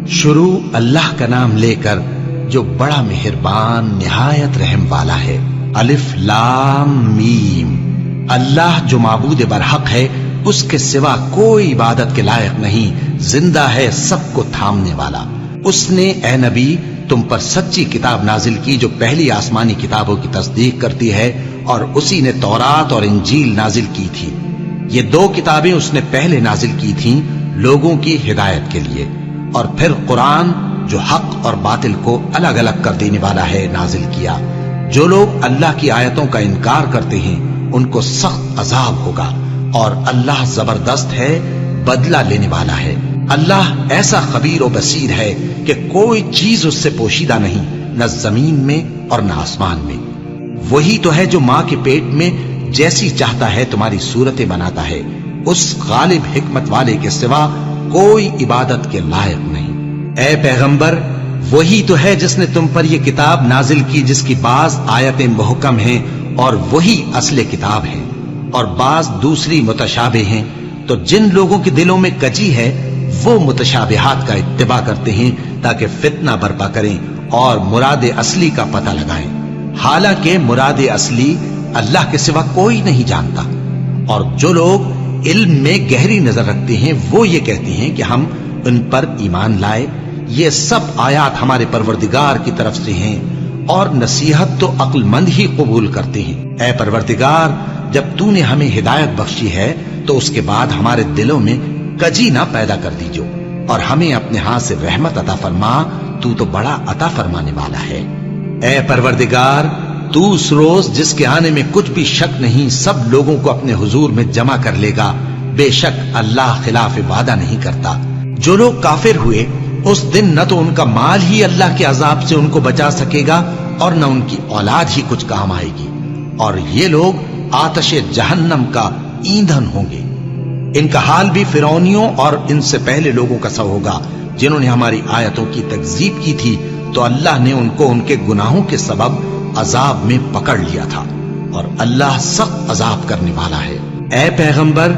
شروع اللہ کا نام لے کر جو بڑا مہربان نہایت رحم والا ہے۔ الف لام میم۔ اللہ جو معبود برحق ہے، اس کے سوا کوئی عبادت کے لائق نہیں، زندہ ہے، سب کو تھامنے والا۔ اس نے اے نبی تم پر سچی کتاب نازل کی جو پہلی آسمانی کتابوں کی تصدیق کرتی ہے، اور اسی نے تورات اور انجیل نازل کی تھی۔ یہ دو کتابیں اس نے پہلے نازل کی تھیں لوگوں کی ہدایت کے لیے، اور پھر قرآن جو حق اور باطل کو الگ الگ کر دینے والا ہے نازل کیا۔ جو لوگ اللہ کی آیتوں کا انکار کرتے ہیں ان کو سخت عذاب ہوگا، اور اللہ زبردست ہے، بدلہ لینے والا ہے۔ اللہ ایسا خبیر و بصیر ہے کہ کوئی چیز اس سے پوشیدہ نہیں، نہ زمین میں اور نہ آسمان میں۔ وہی تو ہے جو ماں کے پیٹ میں جیسی چاہتا ہے تمہاری صورتیں بناتا ہے، اس غالب حکمت والے کے سوا کوئی عبادت کے لائق نہیں۔ اے پیغمبر، وہی تو ہے جس نے تم پر یہ کتاب نازل کی جس کی بعض آیتیں محکم ہیں اور وہی اصل کتاب ہے، اور بعض دوسری متشابہ ہیں۔ تو جن لوگوں کے دلوں میں کجی ہے وہ متشابہات کا اتباع کرتے ہیں تاکہ فتنہ برپا کریں اور مراد اصلی کا پتہ لگائیں، حالانکہ مراد اصلی اللہ کے سوا کوئی نہیں جانتا۔ اور جو لوگ علم میں گہری نظر رکھتے ہیں وہ یہ کہتے ہیں کہ ہم ان پر ایمان لائے۔ یہ سب آیات ہمارے پروردگار کی طرف سے ہیں، اور نصیحت تو عقل مند ہی قبول کرتے ہیں۔ اے پروردگار، جب تو نے ہمیں ہدایت بخشی ہے تو اس کے بعد ہمارے دلوں میں کجی نہ پیدا کر دیجو، اور ہمیں اپنے ہاتھ سے رحمت عطا فرما، تو بڑا عطا فرمانے والا ہے۔ اے پروردگار، تو اس روز جس کے آنے میں کچھ بھی شک نہیں سب لوگوں کو اپنے حضور میں جمع کر لے گا، بے شک اللہ خلاف وعدہ نہیں کرتا۔ جو لوگ کافر ہوئے اس دن نہ تو ان کا مال ہی اللہ کے عذاب سے ان کو بچا سکے گا اور نہ ان کی اولاد ہی کچھ کام آئے گی، اور یہ لوگ آتش جہنم کا ایندھن ہوں گے۔ ان کا حال بھی فرعونیوں اور ان سے پہلے لوگوں کا سا ہوگا جنہوں نے ہماری آیتوں کی تکذیب کی تھی، تو اللہ نے ان کو ان کے گناہوں کے سبب عذاب میں پکڑ لیا تھا، اور اللہ سخت عذاب کرنے والا ہے۔ اے پیغمبر،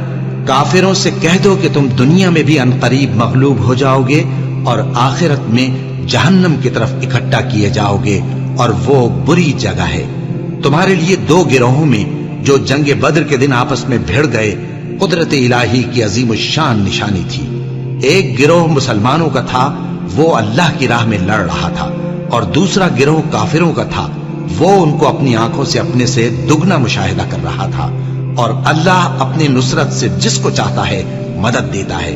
کافروں سے کہہ دو کہ تم دنیا میں بھی عنقریب مغلوب ہو جاؤ گے اور آخرت میں جہنم کی طرف اکٹھا کیے جاؤ گے، اور وہ بری جگہ ہے۔ تمہارے لیے دو گروہوں میں جو جنگ بدر کے دن آپس میں بھیڑ گئے قدرت الہی کی عظیم الشان نشانی تھی۔ ایک گروہ مسلمانوں کا تھا، وہ اللہ کی راہ میں لڑ رہا تھا، اور دوسرا گروہ کافروں کا تھا، وہ ان کو اپنی آنکھوں سے اپنے سے دگنا مشاہدہ کر رہا تھا۔ اور اللہ اپنی نصرت سے جس کو چاہتا ہے مدد دیتا ہے۔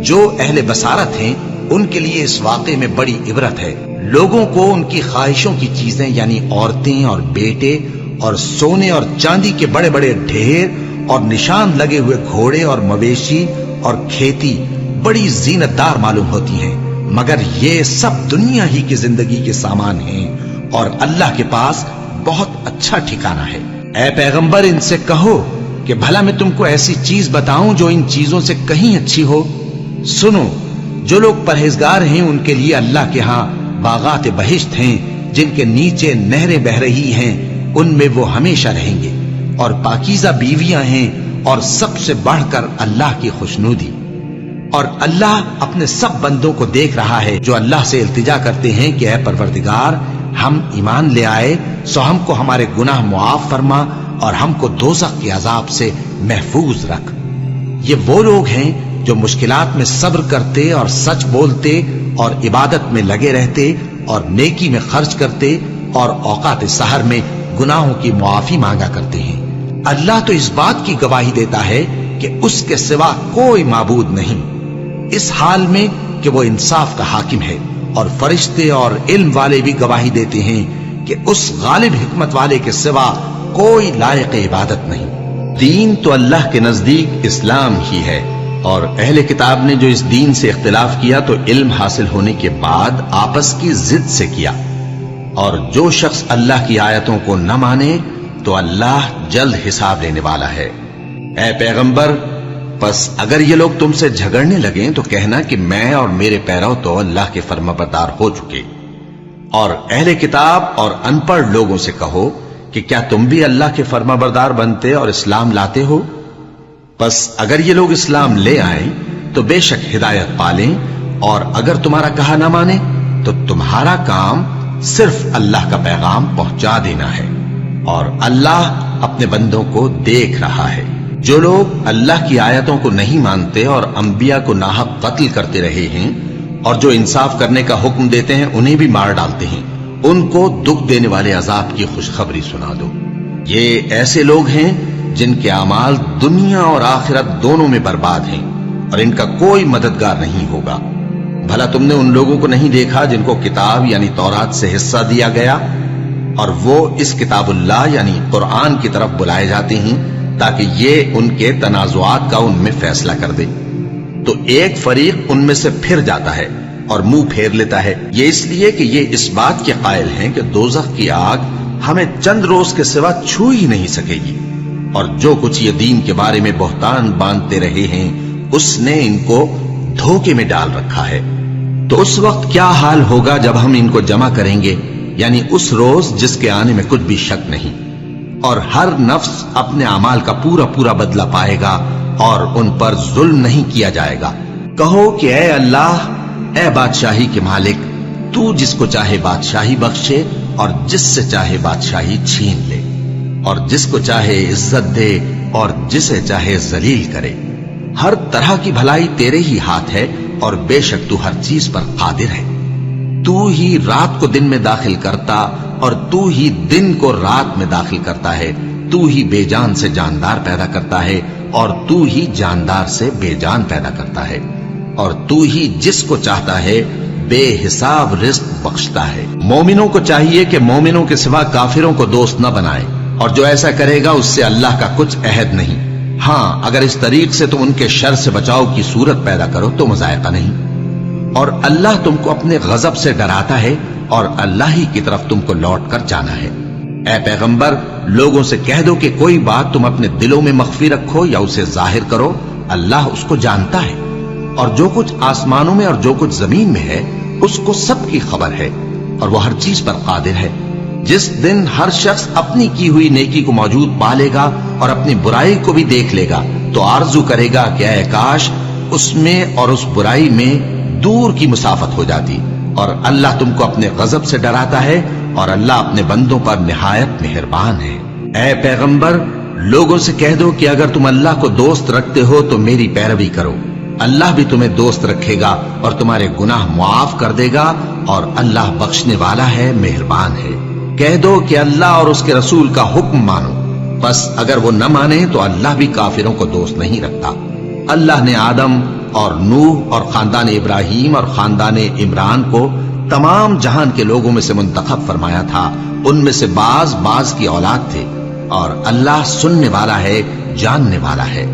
جو اہل بصارت ہیں ان کے لیے اس واقعے میں بڑی عبرت ہے۔ لوگوں کو ان کی خواہشوں کی چیزیں یعنی عورتیں اور بیٹے اور سونے اور چاندی کے بڑے بڑے ڈھیر اور نشان لگے ہوئے گھوڑے اور مویشی اور کھیتی بڑی زینت دار معلوم ہوتی ہیں، مگر یہ سب دنیا ہی کی زندگی کے سامان ہیں، اور اللہ کے پاس بہت اچھا ٹھکانہ ہے۔ اے پیغمبر، ان سے کہو کہ بھلا میں تم کو ایسی چیز بتاؤں جو ان چیزوں سے کہیں اچھی ہو؟ سنو، جو لوگ پرہیزگار ہیں ان کے لیے اللہ کے ہاں باغات بہشت ہیں جن کے نیچے نہریں بہ رہی ہیں، ان میں وہ ہمیشہ رہیں گے، اور پاکیزہ بیویاں ہیں، اور سب سے بڑھ کر اللہ کی خوشنودی۔ اور اللہ اپنے سب بندوں کو دیکھ رہا ہے جو اللہ سے التجا کرتے ہیں کہ اے پروردگار، ہم ایمان لے آئے سو ہم کو ہمارے گناہ معاف فرما اور ہم کو دوزخ کے عذاب سے محفوظ رکھ۔ یہ وہ لوگ ہیں جو مشکلات میں صبر کرتے اور سچ بولتے اور عبادت میں لگے رہتے اور نیکی میں خرچ کرتے اور اوقات سحر میں گناہوں کی معافی مانگا کرتے ہیں۔ اللہ تو اس بات کی گواہی دیتا ہے کہ اس کے سوا کوئی معبود نہیں، اس حال میں کہ وہ انصاف کا حاکم ہے، اور فرشتے اور علم والے بھی گواہی دیتے ہیں کہ اس غالب حکمت والے کے سوا کوئی لائق عبادت نہیں۔ دین تو اللہ کے نزدیک اسلام ہی ہے، اور اہل کتاب نے جو اس دین سے اختلاف کیا تو علم حاصل ہونے کے بعد آپس کی ضد سے کیا، اور جو شخص اللہ کی آیتوں کو نہ مانے تو اللہ جلد حساب لینے والا ہے۔ اے پیغمبر، پس اگر یہ لوگ تم سے جھگڑنے لگیں تو کہنا کہ میں اور میرے پیرو تو اللہ کے فرمانبردار ہو چکے، اور اہل کتاب اور ان پڑھ لوگوں سے کہو کہ کیا تم بھی اللہ کے فرمانبردار بنتے اور اسلام لاتے ہو؟ پس اگر یہ لوگ اسلام لے آئیں تو بے شک ہدایت پالیں، اور اگر تمہارا کہا نہ مانے تو تمہارا کام صرف اللہ کا پیغام پہنچا دینا ہے، اور اللہ اپنے بندوں کو دیکھ رہا ہے۔ جو لوگ اللہ کی آیتوں کو نہیں مانتے اور انبیاء کو ناحق قتل کرتے رہے ہیں اور جو انصاف کرنے کا حکم دیتے ہیں انہیں بھی مار ڈالتے ہیں، ان کو دکھ دینے والے عذاب کی خوشخبری سنا دو۔ یہ ایسے لوگ ہیں جن کے اعمال دنیا اور آخرت دونوں میں برباد ہیں اور ان کا کوئی مددگار نہیں ہوگا۔ بھلا تم نے ان لوگوں کو نہیں دیکھا جن کو کتاب یعنی تورات سے حصہ دیا گیا اور وہ اس کتاب اللہ یعنی قرآن کی طرف بلائے جاتے ہیں تاکہ یہ ان کے تنازعات کا ان میں فیصلہ کر دے، تو ایک فریق ان میں سے پھر جاتا ہے اور منہ پھیر لیتا ہے، یہ اس لیے کہ یہ اس بات کے قائل ہیں کہ دوزخ کی آگ ہمیں چند روز کے سوا چھو ہی نہیں سکے گی، اور جو کچھ یہ دین کے بارے میں بہتان باندھتے رہے ہیں اس نے ان کو دھوکے میں ڈال رکھا ہے۔ تو اس وقت کیا حال ہوگا جب ہم ان کو جمع کریں گے، یعنی اس روز جس کے آنے میں کچھ بھی شک نہیں، اور ہر نفس اپنے اعمال کا پورا پورا بدلہ پائے گا اور ان پر ظلم نہیں کیا جائے گا۔ کہو کہ اے اللہ، اے بادشاہی کے مالک، تو جس کو چاہے بادشاہی بخشے اور جس سے چاہے بادشاہی چھین لے، اور جس کو چاہے عزت دے اور جسے چاہے ذلیل کرے۔ ہر طرح کی بھلائی تیرے ہی ہاتھ ہے اور بے شک تو ہر چیز پر قادر ہے۔ تو ہی رات کو دن میں داخل کرتا اور تو ہی دن کو رات میں داخل کرتا ہے، تو ہی بے جان سے جاندار پیدا کرتا ہے اور تو ہی جاندار سے بے جان پیدا کرتا ہے، اور تو ہی جس کو چاہتا ہے بے حساب رزق بخشتا ہے۔ مومنوں کو چاہیے کہ مومنوں کے سوا کافروں کو دوست نہ بنائے، اور جو ایسا کرے گا اس سے اللہ کا کچھ عہد نہیں۔ ہاں اگر اس طریق سے تم ان کے شر سے بچاؤ کی صورت پیدا کرو تو مذائقہ نہیں، اور اللہ تم کو اپنے غضب سے ڈراتا ہے اور اللہ ہی کی طرف تم کو لوٹ کر جانا ہے۔ اے پیغمبر، لوگوں سے کہہ دو کہ کوئی بات تم اپنے دلوں میں مخفی رکھو یا اسے ظاہر کرو، اللہ اس کو جانتا ہے، اور جو کچھ آسمانوں میں اور جو کچھ زمین میں ہے اس کو سب کی خبر ہے، اور وہ ہر چیز پر قادر ہے۔ جس دن ہر شخص اپنی کی ہوئی نیکی کو موجود پا لے گا اور اپنی برائی کو بھی دیکھ لے گا تو آرزو کرے گا کہ اے کاش اس میں اور اس برائی میں دور کی مسافت ہو جاتی، اور اللہ تم کو اپنے غضب سے ڈراتا ہے اور اللہ اپنے بندوں پر نہایت مہربان ہے۔ اے پیغمبر، لوگوں سے کہہ دو کہ اگر تم اللہ کو دوست رکھتے ہو تو میری پیروی کرو، اللہ بھی تمہیں دوست رکھے گا اور تمہارے گناہ معاف کر دے گا، اور اللہ بخشنے والا ہے، مہربان ہے۔ کہہ دو کہ اللہ اور اس کے رسول کا حکم مانو، بس اگر وہ نہ مانے تو اللہ بھی کافروں کو دوست نہیں رکھتا۔ اللہ نے آدم اور نوح اور خاندان ابراہیم اور خاندان عمران کو تمام جہان کے لوگوں میں سے منتخب فرمایا تھا، ان میں سے بعض بعض کی اولاد تھے، اور اللہ سننے والا ہے، جاننے والا ہے۔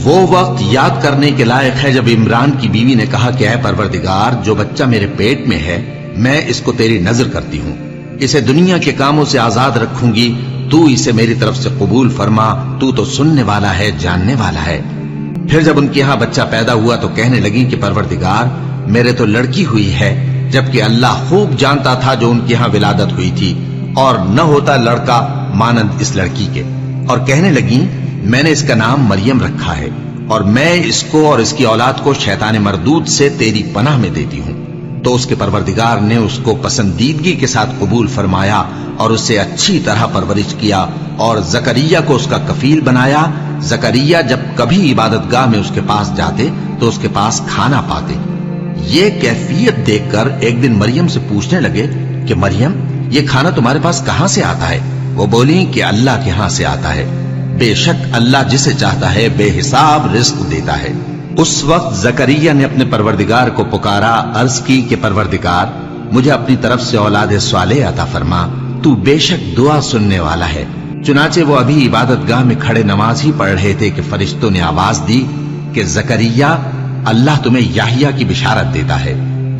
وہ وقت یاد کرنے کے لائق ہے جب عمران کی بیوی نے کہا کہ اے پروردگار، جو بچہ میرے پیٹ میں ہے میں اس کو تیری نظر کرتی ہوں، اسے دنیا کے کاموں سے آزاد رکھوں گی، تو اسے میری طرف سے قبول فرما، تو سننے والا ہے، جاننے والا ہے۔ پھر جب ان کے ہاں بچہ پیدا ہوا تو کہنے لگی کہ پروردگار، میرے تو لڑکی ہوئی ہے، جبکہ اللہ خوب جانتا تھا جو ان کے ہاں ولادت ہوئی تھی، اور نہ ہوتا لڑکا مانند اس لڑکی کے، اور کہنے لگی میں نے اس کا نام مریم رکھا ہے، اور میں اس کو اور اس کی اولاد کو شیطان مردود سے تیری پناہ میں دیتی ہوں۔ تو اس کے پروردگار نے اس کو پسندیدگی کے ساتھ قبول فرمایا اور اسے اچھی طرح پرورش کیا، اور زکریا کو اس کا کفیل بنایا۔ زکریا جب کبھی عبادت گاہ میں اس کے پاس جاتے تو اس کے پاس کھانا پاتے۔ یہ کیفیت دیکھ کر ایک دن مریم سے پوچھنے لگے کہ مریم، یہ کھانا تمہارے پاس کہاں سے آتا ہے؟ وہ بولی کہ اللہ کے ہاں سے آتا ہے، بے شک اللہ جسے چاہتا ہے بے حساب رزق دیتا ہے۔ اس وقت زکریا نے اپنے پروردگار کو پکارا، عرض کی کہ پروردگار، مجھے اپنی طرف سے اولاد صالح عطا فرما، تو بے شک دعا سننے والا ہے۔ چنانچہ وہ ابھی عبادت گاہ میں کھڑے نماز ہی پڑھ رہے تھے کہ فرشتوں نے آواز دی کہ زکریا، اللہ تمہیں یحییٰ کی بشارت دیتا ہے،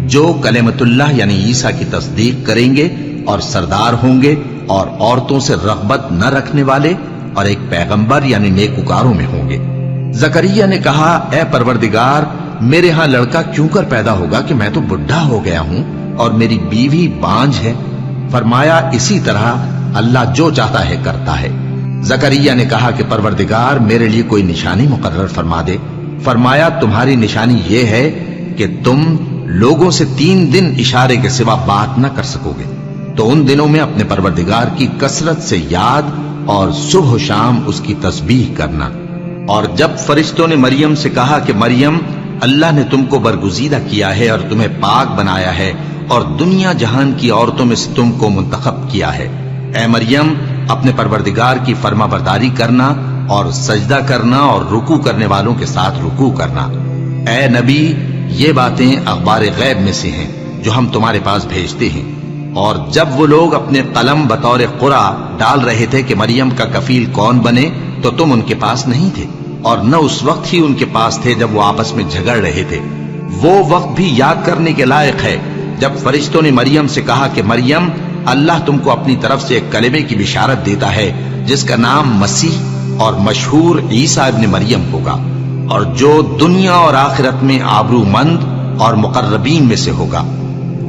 جو کلمۃ اللہ یعنی عیسیٰ کی تصدیق کریں گے اور سردار ہوں گے اور عورتوں سے رغبت نہ رکھنے والے اور ایک پیغمبر یعنی نیکوکاروں میں ہوں گے۔ زکریا نے کہا، اے پروردگار، میرے ہاں لڑکا کیوں کر پیدا ہوگا کہ میں تو بڈھا ہو گیا ہوں اور میری بیوی بانجھ ہے؟ فرمایا، اسی طرح اللہ جو چاہتا ہے کرتا ہے۔ زکریا نے کہا کہ پروردگار، میرے لیے کوئی نشانی مقرر فرما دے۔ فرمایا، تمہاری نشانی یہ ہے کہ تم لوگوں سے 3 دن اشارے کے سوا بات نہ کر سکو گے، تو ان دنوں میں اپنے پروردگار کی کثرت سے یاد اور صبح و شام اس کی تسبیح کرنا۔ اور جب فرشتوں نے مریم سے کہا کہ مریم، اللہ نے تم کو برگزیدہ کیا ہے اور تمہیں پاک بنایا ہے اور دنیا جہان کی عورتوں میں سے تم کو منتخب کیا ہے، اے مریم اپنے پروردگار کی فرما برداری کرنا اور سجدہ کرنا اور رکوع کرنے والوں کے ساتھ رکوع کرنا۔ اے نبی، یہ باتیں اخبار غیب میں سے ہیں جو ہم تمہارے پاس بھیجتے ہیں۔ اور جب وہ لوگ اپنے قلم بطور قرعہ ڈال رہے تھے کہ مریم کا کفیل کون بنے، تو تم ان کے پاس نہیں تھے، اور نہ اس وقت ہی ان کے پاس تھے جب وہ آپس میں جھگڑ رہے تھے۔ وہ وقت بھی یاد کرنے کے لائق ہے جب فرشتوں نے مریم سے کہا کہ مریم، اللہ تم کو اپنی طرف سے ایک کلمے کی بشارت دیتا ہے جس کا نام مسیح اور مشہور عیسیٰ ابن مریم ہوگا، اور جو دنیا اور آخرت میں آبرو مند اور مقربین میں سے ہوگا،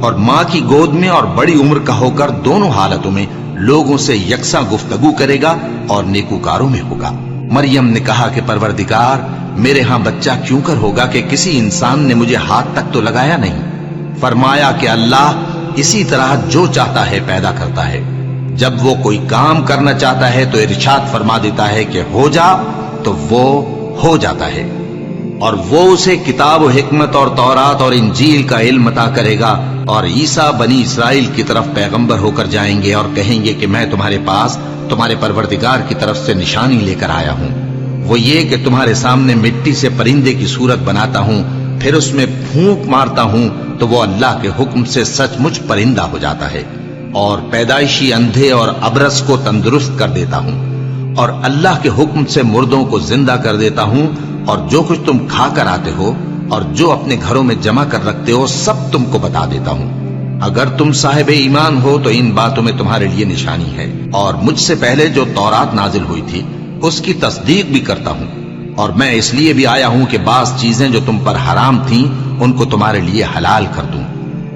اور ماں کی گود میں اور بڑی عمر کا ہو کر دونوں حالتوں میں لوگوں سے یکساں گفتگو کرے گا اور نیکوکاروں میں ہوگا۔ مریم نے کہا کہ پروردگار، میرے ہاں بچہ کیوں کر ہوگا کہ کسی انسان نے مجھے ہاتھ تک تو لگایا نہیں۔ فرمایا کہ اللہ اسی طرح جو چاہتا ہے پیدا کرتا ہے، جب وہ کوئی کام کرنا چاہتا ہے تو ارشاد فرما دیتا ہے کہ ہو جا، تو وہ ہو جاتا ہے۔ اور وہ اسے کتاب و حکمت اور تورات اور انجیل کا علم عطا کرے گا، اور عیسیٰ بنی اسرائیل کی طرف پیغمبر ہو کر جائیں گے اور کہیں گے کہ میں تمہارے پاس تمہارے پروردگار کی طرف سے نشانی لے کر آیا ہوں، وہ یہ کہ تمہارے سامنے مٹی سے پرندے کی صورت بناتا ہوں، پھر اس میں پھونک مارتا ہوں تو وہ اللہ کے حکم سے سچ مچ پرندہ ہو جاتا ہے، اور پیدائشی اندھے اور ابرص کو تندرست کر دیتا ہوں، اور اللہ کے حکم سے مردوں کو زندہ کر دیتا ہوں، اور جو کچھ تم کھا کر آتے ہو اور جو اپنے گھروں میں جمع کر رکھتے ہو سب تم کو بتا دیتا ہوں۔ اگر تم صاحب ایمان ہو تو ان باتوں میں تمہارے لیے نشانی ہے، اور مجھ سے پہلے جو تورات نازل ہوئی تھی اس کی تصدیق بھی کرتا ہوں، اور میں اس لیے بھی آیا ہوں کہ بعض چیزیں جو تم پر حرام تھیں ان کو تمہارے لیے حلال کر دوں،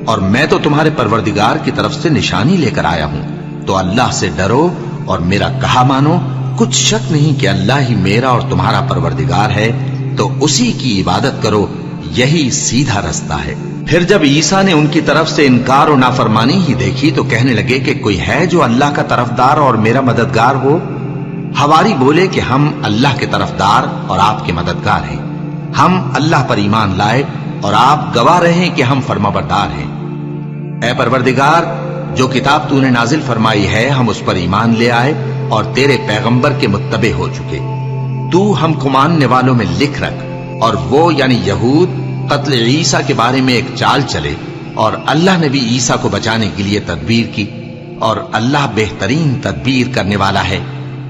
اور میں تو تمہارے پروردگار کی طرف سے نشانی لے کر آیا ہوں۔ تو اللہ سے ڈرو اور میرا کہا مانو، کچھ شک نہیں کہ اللہ ہی میرا اور تمہارا پروردگار ہے، تو اسی کی عبادت کرو، یہی سیدھا رستہ ہے۔ پھر جب عیسیٰ نے ان کی طرف سے انکار و نافرمانی ہی دیکھی تو کہنے لگے کہ کوئی ہے جو اللہ کا طرفدار اور میرا مددگار ہو؟ حواری بولے کہ ہم اللہ کے طرفدار اور آپ کے مددگار ہیں، ہم اللہ پر ایمان لائے اور آپ گواہ رہے کہ ہم فرما بردار ہیں۔ اے پروردگار، جو کتاب تو نے نازل فرمائی ہے ہم اس پر ایمان لے آئے اور تیرے پیغمبر کے متبع ہو چکے، تو ہم کو ماننے والوں میں لکھ رکھ، اور وہ یعنی یہود قتل عیسیٰ کے بارے میں ایک چال چلے، اور اللہ نے بھی عیسیٰ کو بچانے کے لیے تدبیر کی، اور اللہ بہترین تدبیر کرنے والا ہے۔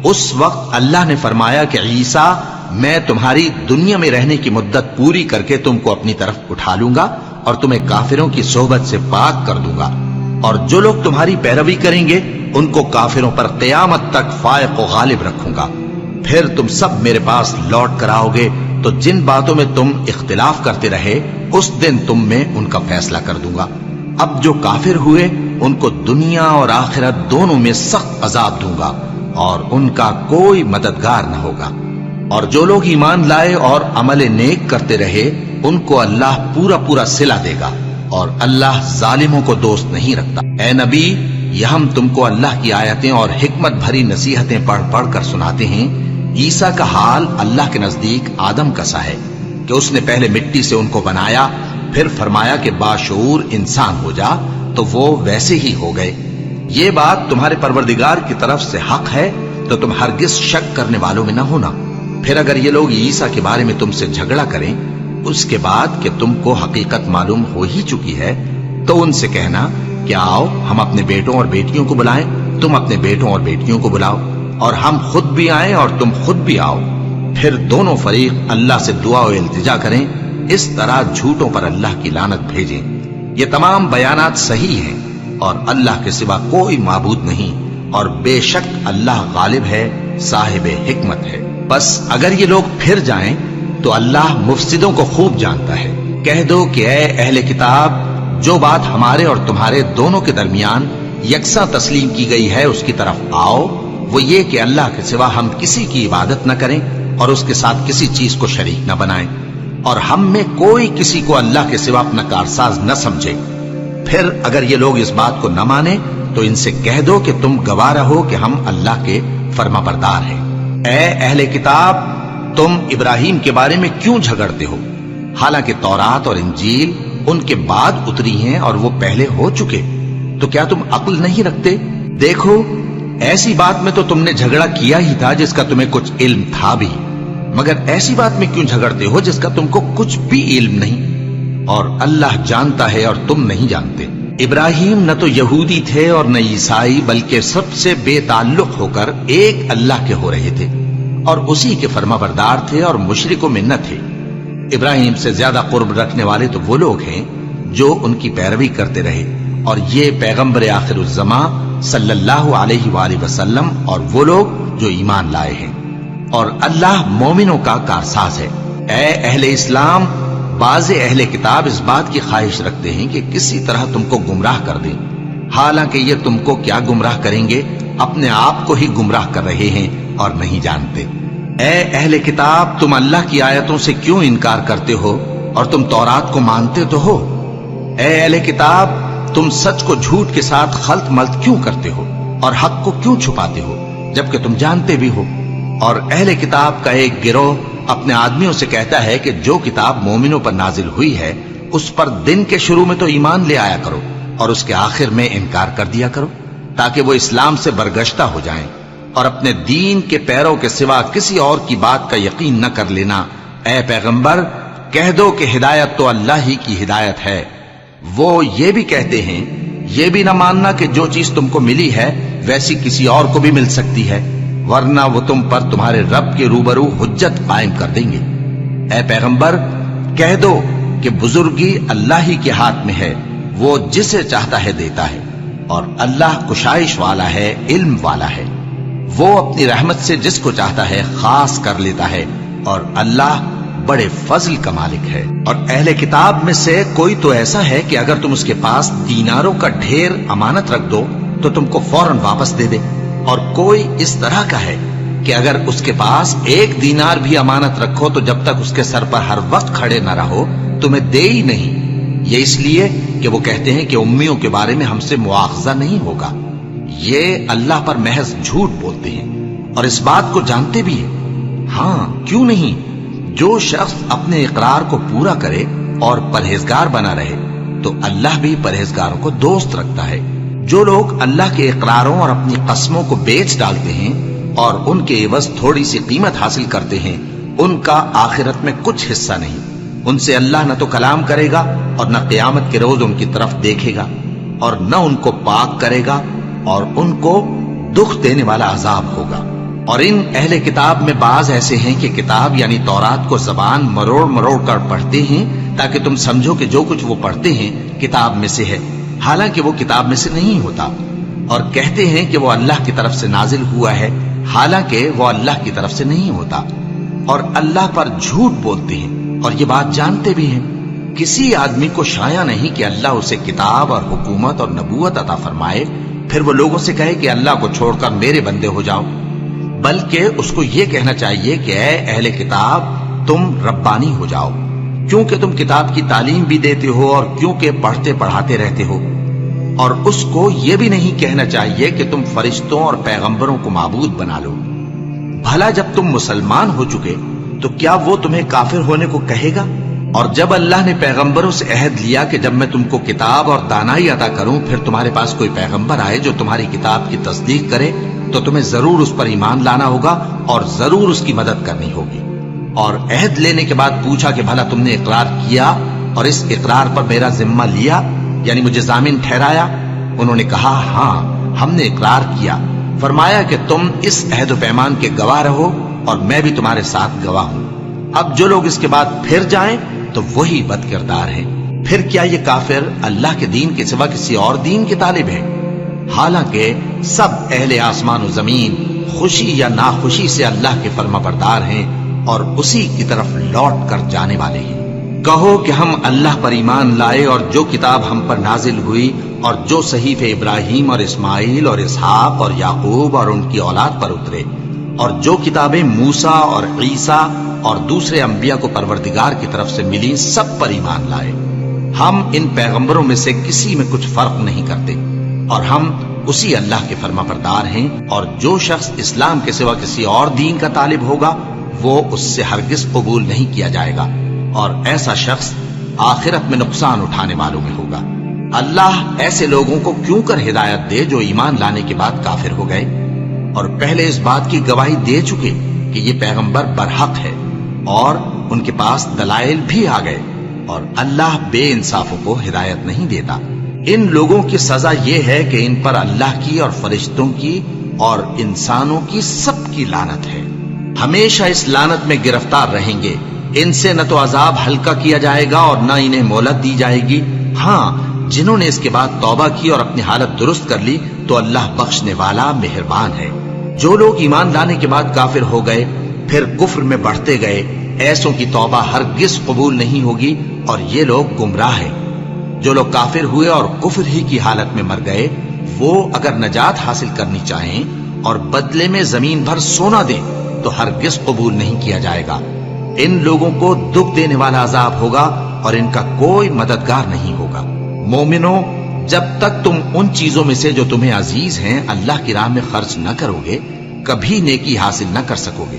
اس وقت اللہ نے فرمایا کہ عیسیٰ، میں تمہاری دنیا میں رہنے کی مدت پوری کر کے تم کو اپنی طرف اٹھا لوں گا اور تمہیں کافروں کی صحبت سے پاک کر دوں گا، اور جو لوگ تمہاری پیروی کریں گے ان کو کافروں پر قیامت تک فائق و غالب رکھوں گا۔ پھر تم سب میرے پاس لوٹ کر آؤ گے تو جن باتوں میں تم اختلاف کرتے رہے اس دن تم میں ان کا فیصلہ کر دوں گا۔ اب جو کافر ہوئے ان کو دنیا اور آخرت دونوں میں سخت عذاب دوں گا، اور ان کا کوئی مددگار نہ ہوگا۔ اور جو لوگ ایمان لائے اور عمل نیک کرتے رہے ان کو اللہ پورا پورا صلہ دے گا، اور اللہ ظالموں کو دوست نہیں رکھتا۔ اے نبی، یہ ہم تم کو اللہ کی آیتیں اور حکمت بھری نصیحتیں پڑھ پڑھ کر سناتے ہیں۔ عیسیٰ کا حال اللہ کے نزدیک آدم کا سا ہے کہ اس نے پہلے مٹی سے ان کو بنایا، پھر فرمایا کہ باشعور انسان ہو جا، تو وہ ویسے ہی ہو گئے۔ یہ بات تمہارے پروردگار کی طرف سے حق ہے، تو تم ہرگز شک کرنے والوں میں نہ ہونا۔ پھر اگر یہ لوگ عیسیٰ کے بارے میں تم سے جھگڑا کریں اس کے بعد کہ تم کو حقیقت معلوم ہو ہی چکی ہے، تو ان سے کہنا کہ آؤ ہم اپنے بیٹوں اور بیٹیوں کو بلائیں، تم اپنے بیٹوں اور بیٹیوں کو بلاؤ، اور ہم خود بھی آئیں اور تم خود بھی آؤ، پھر دونوں فریق اللہ سے دعا و التجا کریں، اس طرح جھوٹوں پر اللہ کی لعنت بھیجیں۔ یہ تمام بیانات صحیح ہیں، اور اللہ کے سوا کوئی معبود نہیں، اور بے شک اللہ غالب ہے، صاحب حکمت ہے۔ بس اگر یہ لوگ پھر جائیں تو اللہ مفسدوں کو خوب جانتا ہے۔ کہہ دو کہ اے اہل کتاب، جو بات ہمارے اور تمہارے دونوں کے درمیان یکساں تسلیم کی گئی ہے اس کی طرف آؤ، وہ یہ کہ اللہ کے سوا ہم کسی کی عبادت نہ کریں اور اس کے ساتھ کسی چیز کو شریک نہ بنائیں۔ اور ہم میں کوئی کسی کو اللہ کے سوا اپنا کارساز نہ سمجھے۔ پھر اگر یہ لوگ اس بات کو نہ مانے تو ان سے کہہ دو کہ تم گواہ رہو کہ ہم اللہ کے فرما بردار ہیں۔ اے اہل کتاب، تم ابراہیم کے بارے میں کیوں جھگڑتے ہو؟ حالانکہ تورات اور انجیل ان کے بعد اتری ہیں اور وہ پہلے ہو چکے، تو کیا تم عقل نہیں رکھتے؟ دیکھو، ایسی بات میں تو تم نے جھگڑا کیا ہی تھا جس کا تمہیں کچھ علم تھا بھی، مگر ایسی بات میں کیوں جھگڑتے ہو جس کا تم کو کچھ بھی علم نہیں؟ اور اللہ جانتا ہے اور تم نہیں جانتے۔ ابراہیم نہ تو یہودی تھے اور نہ عیسائی، بلکہ سب سے بے تعلق ہو کر ایک اللہ کے ہو رہے تھے اور اسی کے فرما بردار تھے اور مشرکوں میں نہ تھے۔ ابراہیم سے زیادہ قرب رکھنے والے تو وہ لوگ ہیں جو ان کی پیروی کرتے رہے، اور یہ پیغمبر آخر الزماں صلی اللہ علیہ وآلہ وسلم اور وہ لوگ جو ایمان لائے ہیں، اور اللہ مومنوں کا کارساز ہے۔ اے اہل اسلام، بعض اہل کتاب اس بات کی خواہش رکھتے ہیں کہ کسی طرح تم کو گمراہ کر دیں، حالانکہ یہ تم کو کیا گمراہ کریں گے، اپنے آپ کو ہی گمراہ کر رہے ہیں اور نہیں جانتے۔ اے اہل کتاب، تم اللہ کی آیتوں سے کیوں انکار کرتے ہو اور تم تورات کو مانتے تو ہو؟ اے اہل کتاب، تم سچ کو جھوٹ کے ساتھ خلط ملط کیوں کرتے ہو اور حق کو کیوں چھپاتے ہو جبکہ تم جانتے بھی ہو؟ اور اہل کتاب کا ایک گروہ اپنے آدمیوں سے کہتا ہے کہ جو کتاب مومنوں پر نازل ہوئی ہے اس پر دن کے شروع میں تو ایمان لے آیا کرو اور اس کے آخر میں انکار کر دیا کرو، تاکہ وہ اسلام سے برگشتہ ہو جائیں، اور اپنے دین کے پیروں کے سوا کسی اور کی بات کا یقین نہ کر لینا۔ اے پیغمبر، کہہ دو کہ ہدایت تو اللہ ہی کی ہدایت ہے۔ وہ یہ بھی کہتے ہیں، یہ بھی نہ ماننا کہ جو چیز تم کو ملی ہے ویسی کسی اور کو بھی مل سکتی ہے، ورنہ وہ تم پر تمہارے رب کے روبرو حجت قائم کر دیں گے۔ اے پیغمبر، کہہ دو کہ بزرگی اللہ ہی کے ہاتھ میں ہے، وہ جسے چاہتا ہے دیتا ہے، اور اللہ کشائش والا ہے، علم والا ہے۔ وہ اپنی رحمت سے جس کو چاہتا ہے خاص کر لیتا ہے، اور اللہ بڑے فضل کا مالک ہے۔ اور اہل کتاب میں سے کوئی تو ایسا ہے کہ اگر تم اس کے پاس دیناروں کا ڈھیر امانت رکھ دو تو تم کو فوراً واپس دے دے، اور کوئی اس طرح کا ہے کہ اگر اس کے پاس 1 دینار بھی امانت رکھو تو جب تک اس کے سر پر ہر وقت کھڑے نہ رہو تمہیں دے ہی نہیں۔ یہ اس لیے کہ وہ کہتے ہیں کہ امیوں کے بارے میں ہم سے مواخذہ نہیں ہوگا۔ یہ اللہ پر محض جھوٹ بولتے ہیں اور اس بات کو جانتے بھی ہیں۔ ہاں، کیوں نہیں؟ جو شخص اپنے اقرار کو پورا کرے اور پرہیزگار بنا رہے تو اللہ بھی پرہیزگاروں کو دوست رکھتا ہے۔ جو لوگ اللہ کے اقراروں اور اپنی قسموں کو بیچ ڈالتے ہیں اور ان کے عوض تھوڑی سی قیمت حاصل کرتے ہیں، ان کا آخرت میں کچھ حصہ نہیں۔ ان سے اللہ نہ تو کلام کرے گا اور نہ قیامت کے روز ان کی طرف دیکھے گا، اور نہ ان کو پاک کرے گا، اور ان کو دکھ دینے والا عذاب ہوگا۔ اور ان اہل کتاب میں بعض ایسے ہیں کہ کتاب یعنی تورات کو زبان مروڑ مروڑ کر پڑھتے ہیں تاکہ تم سمجھو کہ جو کچھ وہ پڑھتے ہیں کتاب میں سے ہے، حالانکہ وہ کتاب میں سے نہیں ہوتا، اور کہتے ہیں کہ وہ اللہ کی طرف سے نازل ہوا ہے، حالانکہ وہ اللہ کی طرف سے نہیں ہوتا، اور اللہ پر جھوٹ بولتے ہیں اور یہ بات جانتے بھی ہیں۔ کسی آدمی کو شایع نہیں کہ اللہ اسے کتاب اور حکومت اور نبوت عطا فرمائے، پھر وہ لوگوں سے کہے کہ اللہ کو چھوڑ کر میرے بندے ہو جاؤ، بلکہ اس کو یہ کہنا چاہیے کہ اے اہل کتاب، تم ربانی ہو جاؤ، کیونکہ تم کتاب کی تعلیم بھی دیتے ہو اور کیونکہ پڑھتے پڑھاتے رہتے ہو۔ اور اس کو یہ بھی نہیں کہنا چاہیے کہ تم فرشتوں اور پیغمبروں کو معبود بنا لو۔ بھلا جب تم مسلمان ہو چکے تو کیا وہ تمہیں کافر ہونے کو کہے گا؟ اور جب اللہ نے پیغمبروں سے عہد لیا کہ جب میں تم کو کتاب اور دانائی عطا کروں پھر تمہارے پاس کوئی پیغمبر آئے جو تمہاری کتاب کی تصدیق کرے تو تمہیں ضرور اس پر ایمان لانا ہوگا اور ضرور اس کی مدد کرنی ہوگی۔ اور عہد لینے کے بعد پوچھا کہ بھلا تم نے اقرار کیا اور اس اقرار پر میرا ذمہ لیا، یعنی مجھے ضامن ٹھہرایا؟ انہوں نے کہا ہاں، ہم نے اقرار کیا۔ فرمایا کہ تم اس عہد و پیمان کے گواہ رہو اور میں بھی تمہارے ساتھ گواہ ہوں۔ اب جو لوگ اس کے بعد پھر جائیں تو وہی بد کردار ہیں۔ پھر کیا یہ کافر اللہ کے دین کے سوا کسی اور دین کے طالب ہیں؟ حالانکہ سب اہل آسمان و زمین خوشی یا ناخوشی سے اللہ کے فرما بردار ہیں اور اسی کی طرف لوٹ کر جانے والے ہیں۔ کہو کہ ہم اللہ پر ایمان لائے اور جو کتاب ہم پر نازل ہوئی اور جو صحیفے ابراہیم اور اسماعیل اور اسحاق اور یعقوب اور ان کی اولاد پر اترے، اور جو کتابیں موسیٰ اور عیسیٰ اور دوسرے انبیاء کو پروردگار کی طرف سے ملی سب پر ایمان لائے۔ ہم ان پیغمبروں میں سے کسی میں کچھ فرق نہیں کرتے اور ہم اسی اللہ کے فرما بردار ہیں، اور جو شخص اسلام کے سوا کسی اور دین کا طالب ہوگا وہ اس سے ہرگز قبول نہیں کیا جائے گا، اور ایسا شخص آخرت میں نقصان اٹھانے والوں میں ہوگا۔ اللہ ایسے لوگوں کو کیوں کر ہدایت دے جو ایمان لانے کے بعد کافر ہو گئے اور پہلے اس بات کی گواہی دے چکے کہ یہ پیغمبر برحق ہے اور ان کے پاس دلائل بھی آ گئے، اور اللہ بے انصافوں کو ہدایت نہیں دیتا۔ ان لوگوں کی سزا یہ ہے کہ ان پر اللہ کی اور فرشتوں کی اور انسانوں کی سب کی لعنت ہے، ہمیشہ اس لعنت میں گرفتار رہیں گے۔ ان سے نہ تو عذاب ہلکا کیا جائے گا اور نہ انہیں مہلت دی جائے گی۔ ہاں، جنہوں نے اس کے بعد توبہ کی اور اپنی حالت درست کر لی تو اللہ بخشنے والا مہربان ہے۔ جو لوگ ایمان لانے کے بعد کافر ہو گئے پھر کفر میں بڑھتے گئے، ایسوں کی توبہ ہرگز قبول نہیں ہوگی اور یہ لوگ گمراہ ہیں۔ جو لوگ کافر ہوئے اور کفر ہی کی حالت میں مر گئے، وہ اگر نجات حاصل کرنی چاہیں اور بدلے میں زمین بھر سونا دیں تو ہرگز قبول نہیں کیا جائے گا۔ ان لوگوں کو دکھ دینے والا عذاب ہوگا اور ان کا کوئی مددگار نہیں ہوگا۔ مومنو، جب تک تم ان چیزوں میں سے جو تمہیں عزیز ہیں اللہ کی راہ میں خرچ نہ کرو گے کبھی نیکی حاصل نہ کر سکو گے،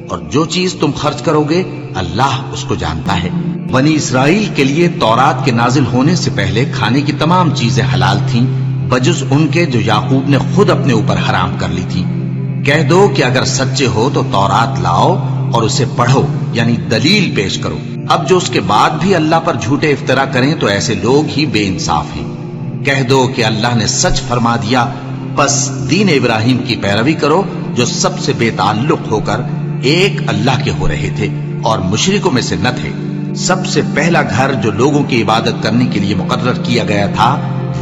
اور جو چیز تم خرچ کرو گے اللہ اس کو جانتا ہے۔ بنی اسرائیل کے لیے تورات کے نازل ہونے سے پہلے کھانے کی تمام چیزیں حلال تھیں بجز ان کے جو یعقوب نے خود اپنے اوپر حرام کر لی تھی۔ کہہ دو کہ اگر سچے ہو تو تورات لاؤ اور اسے پڑھو، یعنی دلیل پیش کرو۔ اب جو اس کے بعد بھی اللہ پر جھوٹے افطرا کریں تو ایسے لوگ ہی بے انصاف ہیں۔ کہہ دو کہ اللہ نے سچ فرما دیا، پس دین ابراہیم کی پیروی کرو جو سب سے بے تعلق ہو کر ایک اللہ کے ہو رہے تھے اور مشرکوں میں سے نہ تھے۔ سب سے پہلا گھر جو لوگوں کی عبادت کرنے کے لیے مقرر کیا گیا تھا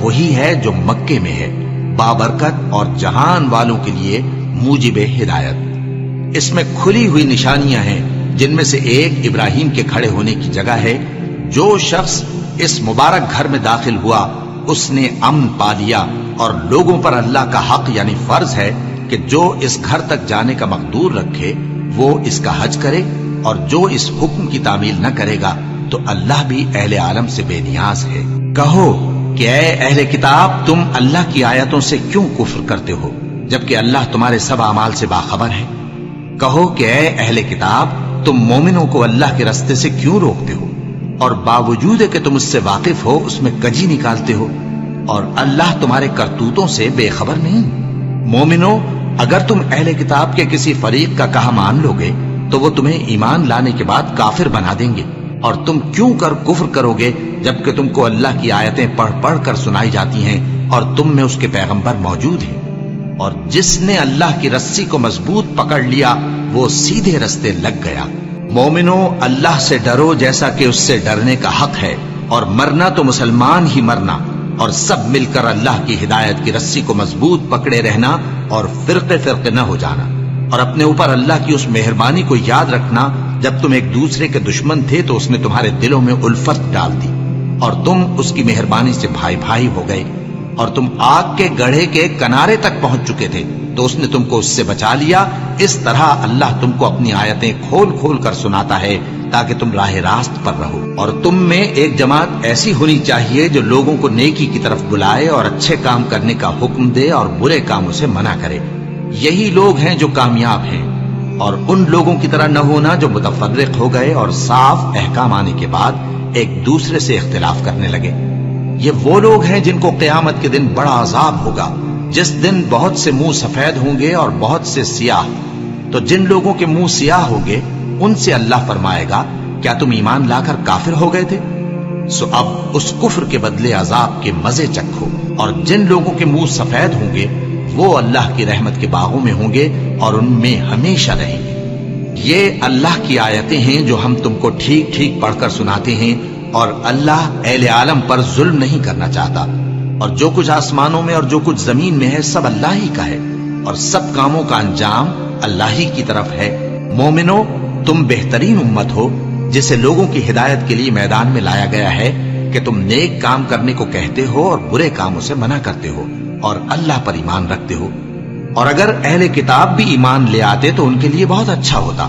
وہی ہے جو مکے میں ہے، بابرکت اور جہان والوں کے لیے موجب ہدایت۔ اس میں کھلی ہوئی نشانیاں ہیں جن میں سے ایک ابراہیم کے کھڑے ہونے کی جگہ ہے۔ جو شخص اس مبارک گھر میں داخل ہوا اس نے امن پا لیا، اور لوگوں پر اللہ کا حق یعنی فرض ہے کہ جو اس گھر تک جانے کا مقدور رکھے وہ اس کا حج کرے، اور جو اس حکم کی تعمیل نہ کرے گا تو اللہ بھی اہل عالم سے بے نیاز ہے۔ کہو کہ اے اہل کتاب، تم اللہ کی آیتوں سے کیوں کفر کرتے ہو جبکہ اللہ تمہارے سب اعمال سے باخبر ہے؟ کہو کہ اے اہل کتاب، تم مومنوں کو اللہ کے راستے سے کیوں روکتے ہو اور باوجود کہ تم اس سے واقف ہو اس میں کجی نکالتے ہو، اور اللہ تمہارے کرتوتوں سے بے خبر نہیں؟ مومنو، اگر تم اہل کتاب کے کسی فریق کا کہا مان لو گے تو وہ تمہیں ایمان لانے کے بعد کافر بنا دیں گے، اور تم کیوں کر کفر کرو گے جبکہ تم کو اللہ کی آیتیں پڑھ پڑھ کر سنائی جاتی ہیں اور تم میں اس کے پیغمبر موجود ہیں؟ اور جس نے اللہ کی رسی کو مضبوط پکڑ لیا وہ سیدھے رستے لگ گیا۔ مومنو، اللہ سے ڈرو جیسا کہ اس سے ڈرنے کا حق ہے، اور مرنا تو مسلمان ہی مرنا، اور سب مل کر اللہ کی ہدایت کی رسی کو مضبوط پکڑے رہنا اور فرقے فرقے نہ ہو جانا، اور اپنے اوپر اللہ کی اس مہربانی کو یاد رکھنا جب تم ایک دوسرے کے دشمن تھے تو اس نے تمہارے دلوں میں الفت ڈال دی اور تم اس کی مہربانی سے بھائی بھائی ہو گئے، اور تم آگ کے گڑھے کے کنارے تک پہنچ چکے تھے تو اس نے تم کو اس سے بچا لیا۔ اس طرح اللہ تم کو اپنی آیتیں کھول کھول کر سناتا ہے تاکہ تم راہ راست پر رہو۔ اور تم میں ایک جماعت ایسی ہونی چاہیے جو لوگوں کو نیکی کی طرف بلائے اور اچھے کام کرنے کا حکم دے اور برے کاموں سے منع کرے۔ یہی لوگ ہیں جو کامیاب ہیں، اور ان لوگوں کی طرح نہ ہونا جو متفرق ہو گئے اور صاف احکام آنے کے بعد ایک دوسرے سے اختلاف کرنے لگے۔ یہ وہ لوگ ہیں جن کو قیامت کے دن بڑا عذاب ہوگا، جس دن بہت سے منہ سفید ہوں گے اور بہت سے سیاہ۔ تو جن لوگوں کے منہ سیاہ ہوں گے ان سے اللہ فرمائے گا، کیا تم ایمان لا کر کافر ہو گئے تھے؟ سو اب اس کفر کے بدلے عذاب کے مزے چکھو۔ اور جن لوگوں کے منہ سفید ہوں گے وہ اللہ کی رحمت کے باغوں میں ہوں گے اور ان میں ہمیشہ رہیں گے۔ یہ اللہ کی آیتیں ہیں جو ہم تم کو ٹھیک ٹھیک پڑھ کر سناتے ہیں، اور اللہ اہل عالم پر ظلم نہیں کرنا چاہتا، اور جو کچھ آسمانوں میں اور جو کچھ زمین میں ہے سب اللہ ہی کا ہے، اور سب کاموں کا انجام اللہ ہی کی طرف ہے۔ مومنو، تم بہترین امت ہو جسے لوگوں کی ہدایت کے لیے میدان میں لایا گیا ہے کہ تم نیک کام کرنے کو کہتے ہو اور برے کاموں سے منع کرتے ہو اور اللہ پر ایمان رکھتے ہو۔ اور اگر اہل کتاب بھی ایمان لے آتے تو ان کے لیے بہت اچھا ہوتا،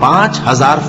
5000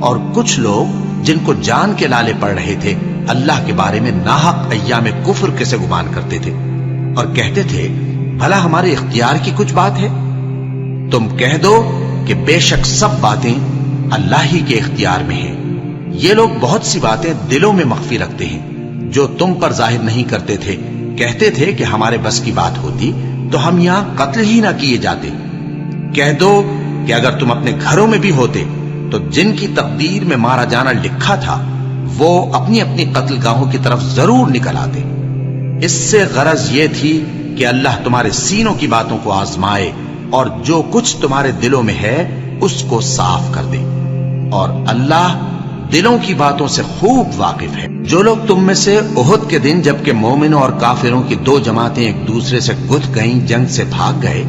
اور کچھ لوگ جن کو جان کے لالے پڑ رہے تھے اللہ کے بارے میں ناحق ایام کفر کے سے گمان کرتے تھے اور کہتے تھے بھلا ہمارے اختیار کی کچھ بات ہے؟ تم کہہ دو کہ بے شک سب باتیں اللہ ہی کے اختیار میں ہیں۔ یہ لوگ بہت سی باتیں دلوں میں مخفی رکھتے ہیں جو تم پر ظاہر نہیں کرتے تھے۔ کہتے تھے کہ ہمارے بس کی بات ہوتی تو ہم یہاں قتل ہی نہ کیے جاتے۔ کہہ دو کہ اگر تم اپنے گھروں میں بھی ہوتے تو جن کی تقدیر میں مارا جانا لکھا تھا وہ اپنی اپنی قتل گاہوں کی طرف ضرور نکل آتے۔ اس سے غرض یہ تھی کہ اللہ تمہارے سینوں کی باتوں کو آزمائے اور جو کچھ تمہارے دلوں میں ہے اس کو صاف کر دے، اور اللہ دلوں کی باتوں سے خوب واقف ہے۔ جو لوگ تم میں سے احد کے دن جبکہ مومنوں اور کافروں کی دو جماعتیں ایک دوسرے سے گتھ گئیں، جنگ سے بھاگ گئے،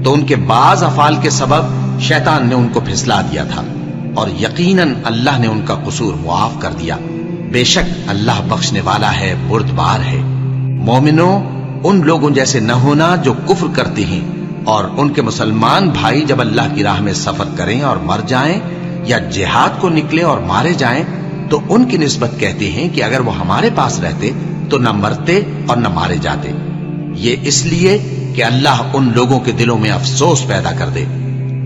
تو ان کے بعض افعال کے سبب شیطان نے ان کو پھسلا دیا تھا، اور یقیناً اللہ نے ان کا قصور معاف کر دیا۔ بے شک اللہ بخشنے والا ہے، بردبار ہے۔ مومنوں، ان لوگوں جیسے نہ ہونا جو کفر کرتے ہیں، اور ان کے مسلمان بھائی جب اللہ کی راہ میں سفر کریں اور مر جائیں یا جہاد کو نکلے اور مارے جائیں تو ان کی نسبت کہتے ہیں کہ اگر وہ ہمارے پاس رہتے تو نہ مرتے اور نہ مارے جاتے۔ یہ اس لیے کہ اللہ ان لوگوں کے دلوں میں افسوس پیدا کر دے،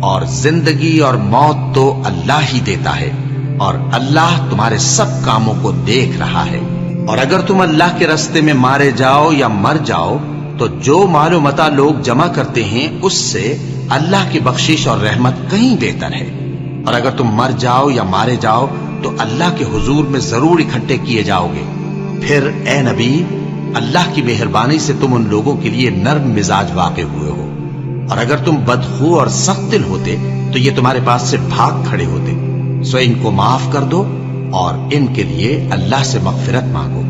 اور زندگی اور موت تو اللہ ہی دیتا ہے، اور اللہ تمہارے سب کاموں کو دیکھ رہا ہے۔ اور اگر تم اللہ کے راستے میں مارے جاؤ یا مر جاؤ تو جو مال و متاع لوگ جمع کرتے ہیں اس سے اللہ کی بخشش اور رحمت کہیں بہتر ہے، اور اگر تم مر جاؤ یا مارے جاؤ تو اللہ کے حضور میں ضرور اکٹھے کیے جاؤ گے۔ پھر اے نبی، اللہ کی مہربانی سے تم ان لوگوں کے لیے نرم مزاج واقع ہوئے ہو، اور اگر تم بدخو اور سخت دل ہوتے تو یہ تمہارے پاس سے بھاگ کھڑے ہوتے۔ سو ان کو معاف کر دو اور ان کے لیے اللہ سے مغفرت مانگو،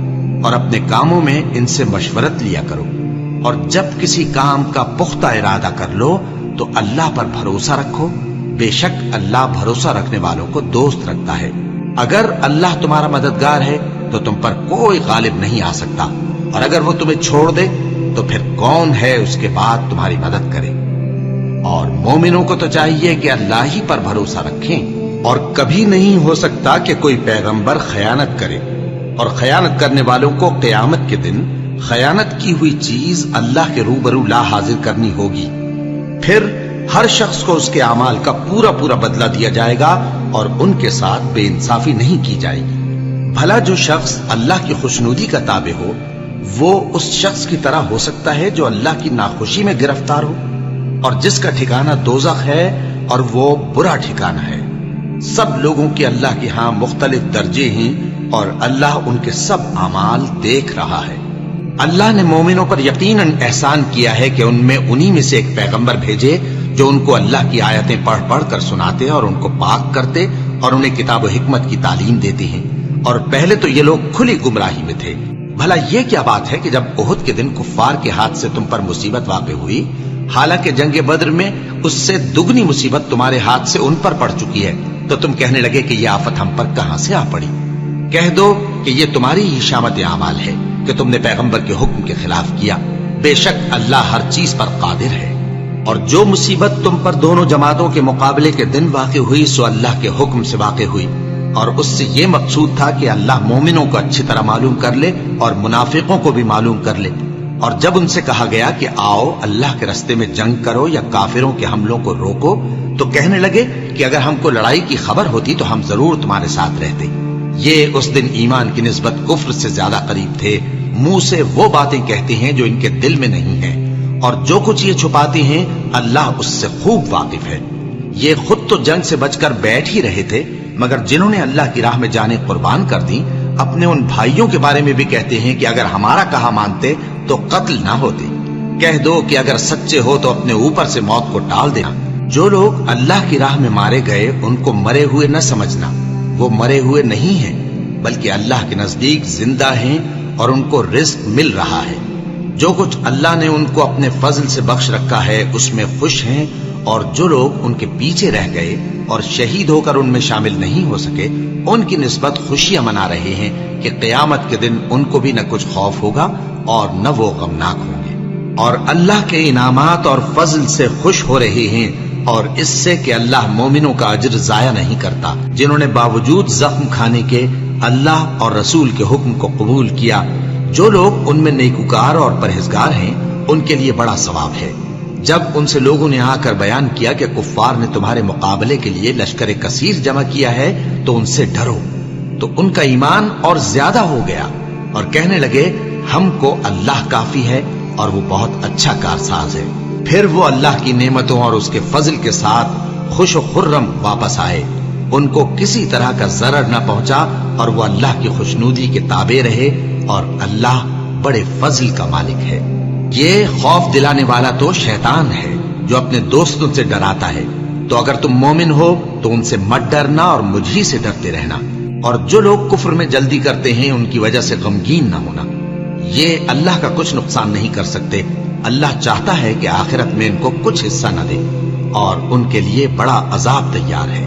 اور اپنے کاموں میں ان سے مشورت لیا کرو، اور جب کسی کام کا پختہ ارادہ کر لو تو اللہ پر بھروسہ رکھو، بے شک اللہ بھروسہ رکھنے والوں کو دوست رکھتا ہے۔ اگر اللہ تمہارا مددگار ہے تو تم پر کوئی غالب نہیں آ سکتا، اور اگر وہ تمہیں چھوڑ دے تو پھر کون ہے اس کے بعد تمہاری مدد کرے۔ اور مومنوں کو تو چاہیے کہ اللہ ہی پر بھروسہ رکھیں، اور کبھی نہیں ہو سکتا کہ کوئی پیغمبر خیانت کرے، اور خیانت کرنے والوں کو قیامت کے دن خیانت کی ہوئی چیز اللہ کے روبرو لا حاضر کرنی ہوگی۔ پھر ہر شخص کو اس کے اعمال کا پورا پورا بدلہ دیا جائے گا، اور ان کے ساتھ بے انصافی نہیں کی جائے گی۔ بھلا جو شخص اللہ کی خوشنودی کا تابع ہو وہ اس شخص کی طرح ہو سکتا ہے جو اللہ کی ناخوشی میں گرفتار ہو، اور جس کا ٹھکانہ دوزخ ہے اور وہ برا ٹھکانہ ہے۔ سب لوگوں کے اللہ کے ہاں مختلف درجے ہیں، اور اللہ ان کے سب اعمال دیکھ رہا ہے۔ اللہ نے مومنوں پر یقیناً احسان کیا ہے کہ ان میں انہی میں سے ایک پیغمبر بھیجے جو ان کو اللہ کی آیتیں پڑھ پڑھ کر سناتے اور ان کو پاک کرتے اور انہیں کتاب و حکمت کی تعلیم دیتے ہیں، اور پہلے تو یہ لوگ کھلی گمراہی میں تھے۔ بھلا یہ کیا بات ہے کہ جب احد کے دن کفار کے ہاتھ سے تم پر مصیبت واقع ہوئی، حالانکہ جنگ بدر میں اس سے دگنی مصیبت تمہارے ہاتھ سے ان پر پڑ چکی ہے، تو تم کہنے لگے کہ یہ آفت ہم پر کہاں سے آ پڑی؟ کہہ دو کہ یہ تمہاری ہی شامت اعمال ہے کہ تم نے پیغمبر کے حکم کے خلاف کیا، بے شک اللہ ہر چیز پر قادر ہے۔ اور جو مصیبت تم پر دونوں جماعتوں کے مقابلے کے دن واقع ہوئی سو اللہ کے حکم سے واقع ہوئی، اور اس سے یہ مقصود تھا کہ اللہ مومنوں کو اچھی طرح معلوم کر لے اور منافقوں کو بھی معلوم کر لے۔ اور جب ان سے کہا گیا کہ آؤ اللہ کے راستے میں جنگ کرو یا کافروں کے حملوں کو روکو، تو کہنے لگے کہ اگر ہم کو لڑائی کی خبر ہوتی تو ہم ضرور تمہارے ساتھ رہتے۔ یہ اس دن ایمان کی نسبت کفر سے زیادہ قریب تھے، منہ سے وہ باتیں کہتے ہیں جو ان کے دل میں نہیں ہیں، اور جو کچھ یہ چھپاتے ہیں اللہ اس سے خوب واقف ہے۔ یہ خود تو جنگ سے بچ کر بیٹھ ہی رہے تھے، مگر جنہوں نے اللہ کی راہ میں جانیں قربان کر دی اپنے ان بھائیوں کے بارے میں بھی کہتے ہیں کہ اگر ہمارا کہا مانتے تو قتل نہ ہوتے۔ کہہ دو کہ اگر سچے ہو تو اپنے اوپر سے موت کو ٹال دینا۔ جو لوگ اللہ کی راہ میں مارے گئے ان کو مرے ہوئے نہ سمجھنا، وہ مرے ہوئے نہیں ہیں بلکہ اللہ کے نزدیک زندہ ہیں اور ان کو رزق مل رہا ہے۔ جو کچھ اللہ نے ان کو اپنے فضل سے بخش رکھا ہے اس میں خوش ہیں، اور جو لوگ ان کے پیچھے رہ گئے اور شہید ہو کر ان میں شامل نہیں ہو سکے ان کی نسبت خوشیاں منا رہے ہیں کہ قیامت کے دن ان کو بھی نہ کچھ خوف ہوگا اور نہ وہ غمناک ہوں گے، اور اللہ کے انعامات اور فضل سے خوش ہو رہے ہیں اور اس سے کہ اللہ مومنوں کا اجر ضائع نہیں کرتا جنہوں نے باوجود زخم کھانے کے اللہ اور رسول کے حکم کو قبول کیا۔ جو لوگ ان میں نیکوکار اور پرہیزگار ہیں ان کے لیے بڑا ثواب ہے۔ جب ان سے لوگوں نے آ کر بیان کیا کہ کفار نے تمہارے مقابلے کے لیے لشکر کثیر جمع کیا ہے تو ان سے ڈرو، تو ان کا ایمان اور زیادہ ہو گیا اور کہنے لگے ہم کو اللہ کافی ہے اور وہ بہت اچھا کارساز ہے۔ پھر وہ اللہ کی نعمتوں اور اس کے فضل کے ساتھ خوش و خرم واپس آئے، ان کو کسی طرح کا ضرر نہ پہنچا اور وہ اللہ کی خوشنودی کے تابع رہے اور اللہ بڑے فضل کا مالک ہے۔ یہ خوف دلانے والا تو شیطان ہے جو اپنے دوستوں سے ڈراتا ہے، تو اگر تم مومن ہو تو ان سے مت ڈرنا اور مجھ ہی سے ڈرتے رہنا، اور جو لوگ کفر میں جلدی کرتے ہیں ان کی وجہ سے غمگین نہ ہونا، یہ اللہ کا کچھ نقصان نہیں کر سکتے۔ اللہ چاہتا ہے کہ آخرت میں ان کو کچھ حصہ نہ دے اور ان کے لیے بڑا عذاب تیار ہے۔